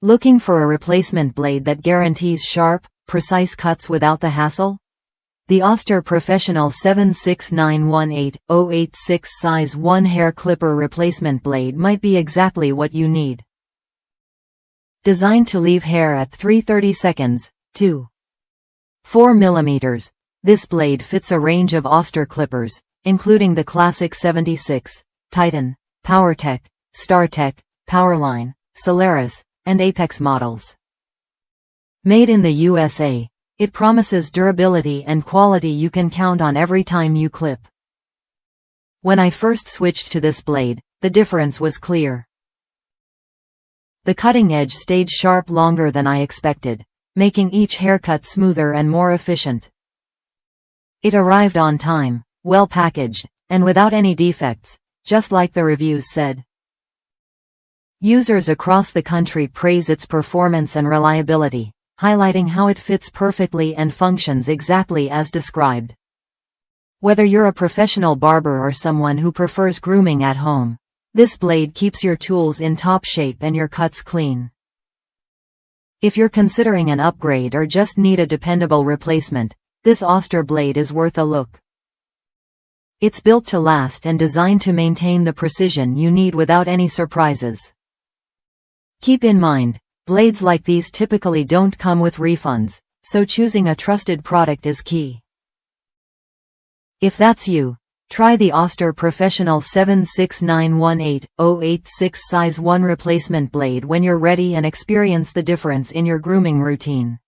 Looking for a replacement blade that guarantees sharp, precise cuts without the hassle? The Oster Professional 76918-086 size 1 hair clipper replacement blade might be exactly what you need. Designed to leave hair at 330 seconds, 2.4 mm, this blade fits a range of Oster clippers, including the classic 76, Titan, Power-Teq, Star-Teq, PowerLine, Solaris, and Apex models. Made in the USA, it promises durability and quality you can count on every time you clip. When I first switched to this blade, the difference was clear. The cutting edge stayed sharp longer than I expected, making each haircut smoother and more efficient. It arrived on time, well packaged, and without any defects, just like the reviews said. Users across the country praise its performance and reliability, highlighting how it fits perfectly and functions exactly as described. Whether you're a professional barber or someone who prefers grooming at home, this blade keeps your tools in top shape and your cuts clean. If you're considering an upgrade or just need a dependable replacement, this Oster blade is worth a look. It's built to last and designed to maintain the precision you need without any surprises. Keep in mind, blades like these typically don't come with refunds, so choosing a trusted product is key. If that's you, try the Oster Professional 76918-086 size 1 replacement blade when you're ready and experience the difference in your grooming routine.